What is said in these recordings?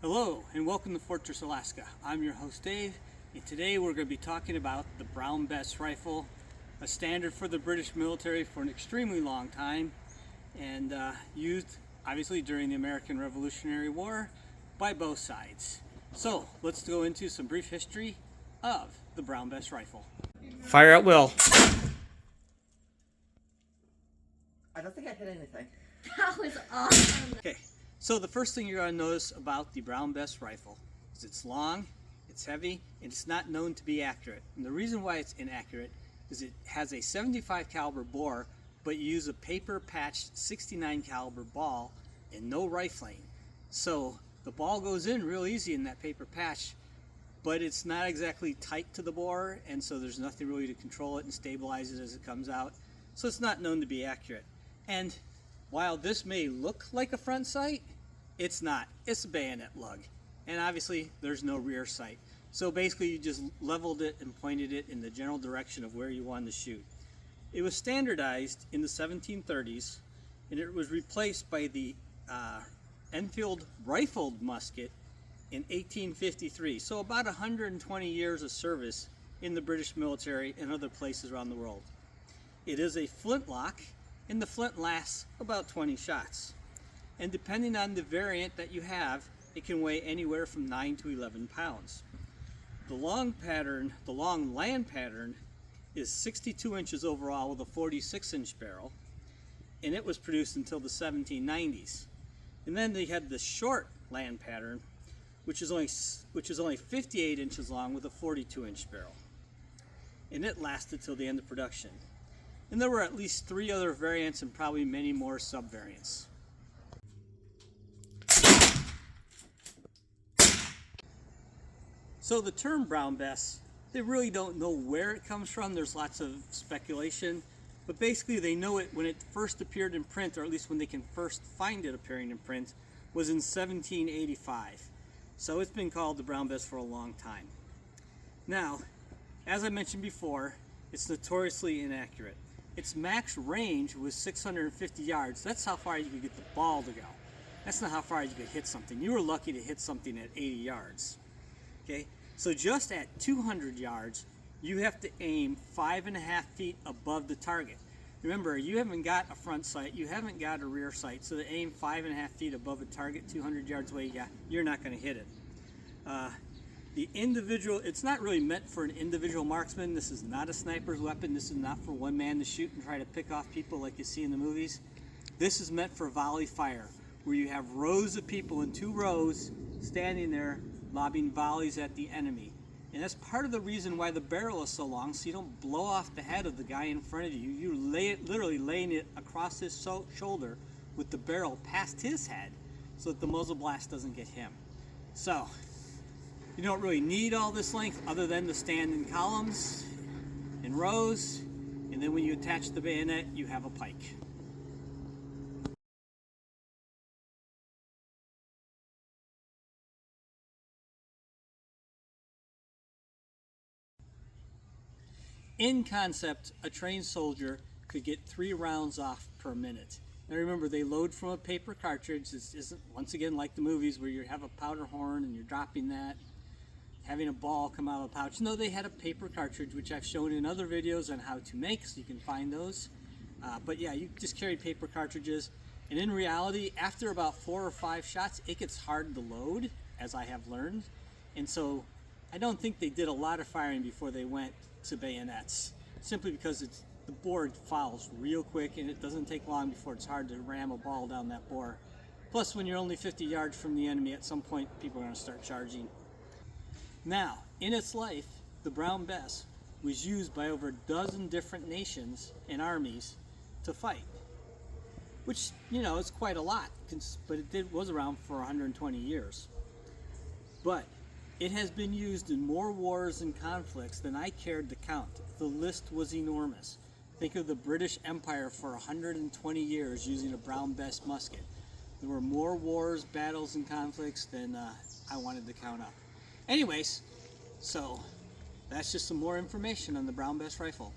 Hello and welcome to Fortress, Alaska. I'm your host Dave, and today we're going to be talking about the Brown Bess rifle, a standard for the British military for an extremely long time, and used obviously during the American Revolutionary War by both sides. So let's go into some brief history of the Brown Bess rifle. Fire at will. I don't think I hit anything. That was awesome. Okay, so the first thing you're going to notice about the Brown Bess rifle is it's long, it's heavy, and it's not known to be accurate. And the reason why it's inaccurate is it has a 75 caliber bore, but you use a paper patched 69 caliber ball and no rifling. So the ball goes in real easy in that paper patch, but it's not exactly tight to the bore, and so there's nothing really to control it and stabilize it as it comes out. So it's not known to be accurate. And while this may look like a front sight, it's not. It's a bayonet lug. And obviously there's no rear sight. So basically you just leveled it and pointed it in the general direction of where you wanted to shoot. It was standardized in the 1730s, and it was replaced by the Enfield rifled musket in 1853. So about 120 years of service in the British military and other places around the world. It is a flintlock, and the flint lasts about 20 shots. And depending on the variant that you have, it can weigh anywhere from 9 to 11 pounds. The long land pattern is 62 inches overall with a 46-inch barrel, and it was produced until the 1790s. And then they had the short land pattern, which is only 58 inches long with a 42-inch barrel, and it lasted till the end of production. And there were at least 3 other variants and probably many more sub-variants. So the term Brown Bess, they really don't know where it comes from. There's lots of speculation, but basically they know it when it first appeared in print, or at least when they can first find it appearing in print, was in 1785. So it's been called the Brown Bess for a long time. Now, as I mentioned before, it's notoriously inaccurate. Its max range was 650 yards. That's how far you could get the ball to go. That's not how far you could hit something. You were lucky to hit something at 80 yards. Okay, so just at 200 yards, you have to aim 5.5 feet above the target. Remember, you haven't got a front sight, you haven't got a rear sight, so to aim 5.5 feet above a target 200 yards away, you're not going to hit it. It's not really meant for an individual marksman. This is not a sniper's weapon. This is not for one man to shoot and try to pick off people like you see in the movies. This is meant for volley fire, where you have rows of people in 2 rows standing there lobbing volleys at the enemy. And that's part of the reason why the barrel is so long, so you don't blow off the head of the guy in front of you. You're literally laying it across his shoulder with the barrel past his head so that the muzzle blast doesn't get him. So you don't really need all this length other than to stand in columns, in rows, and then when you attach the bayonet, you have a pike. In concept, a trained soldier could get 3 rounds off per minute. Now remember, they load from a paper cartridge. This isn't, once again, like the movies where you have a powder horn and you're dropping that, having a ball come out of a pouch. No, they had a paper cartridge, which I've shown in other videos on how to make, so you can find those. But yeah, you just carry paper cartridges. And in reality, after about 4 or 5 shots, it gets hard to load, as I have learned. And so I don't think they did a lot of firing before they went to bayonets, simply because the bore fouls real quick, and it doesn't take long before it's hard to ram a ball down that bore. Plus, when you're only 50 yards from the enemy, at some point people are going to start charging. Now, in its life, the Brown Bess was used by over a dozen different nations and armies to fight, which, you know, is quite a lot, but it was around for 120 years. But it has been used in more wars and conflicts than I cared to count. The list was enormous. Think of the British Empire for 120 years using a Brown Bess musket. There were more wars, battles, and conflicts than I wanted to count up. Anyways, so that's just some more information on the Brown Bess rifle.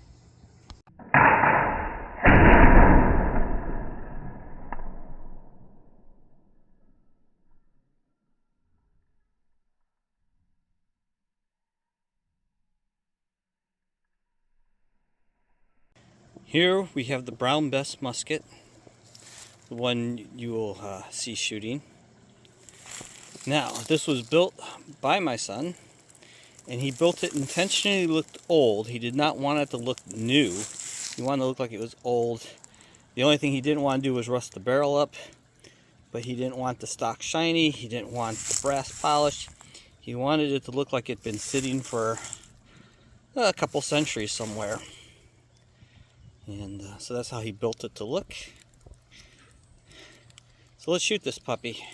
Here we have the brown Bess musket, the one you will see shooting. Now, this was built by my son, and he built it intentionally looked old. He did not want it to look new. He wanted it to look like it was old. The only thing he didn't want to do was rust the barrel up, but he didn't want the stock shiny. He didn't want the brass polish. He wanted it to look like it'd been sitting for a couple centuries somewhere. And so that's how he built it to look. So let's shoot this puppy.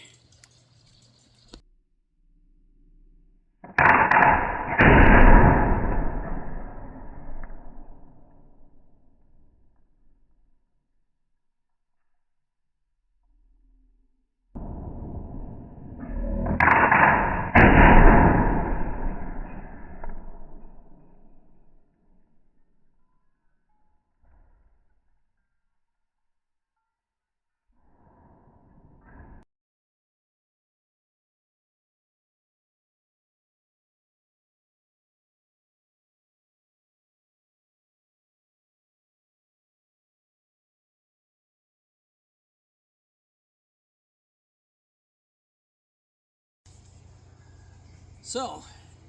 So,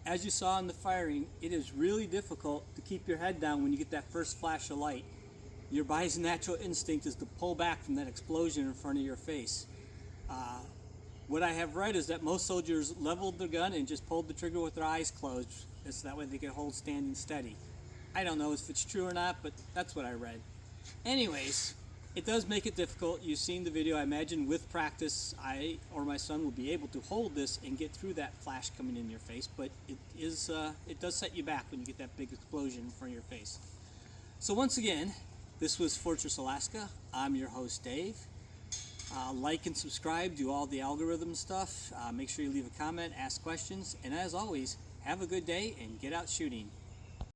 as you saw in the firing, it is really difficult to keep your head down when you get that first flash of light. Your body's natural instinct is to pull back from that explosion in front of your face. What I have read is that most soldiers leveled their gun and just pulled the trigger with their eyes closed, so that way they could hold standing steady. I don't know if it's true or not, but that's what I read. Anyways, it does make it difficult. You've seen the video. I imagine with practice, I or my son will be able to hold this and get through that flash coming in your face, but it does set you back when you get that big explosion in front of your face. So once again, this was Fortress Alaska. I'm your host, Dave. Like and subscribe, do all the algorithm stuff. Make sure you leave a comment, ask questions, and as always, have a good day and get out shooting.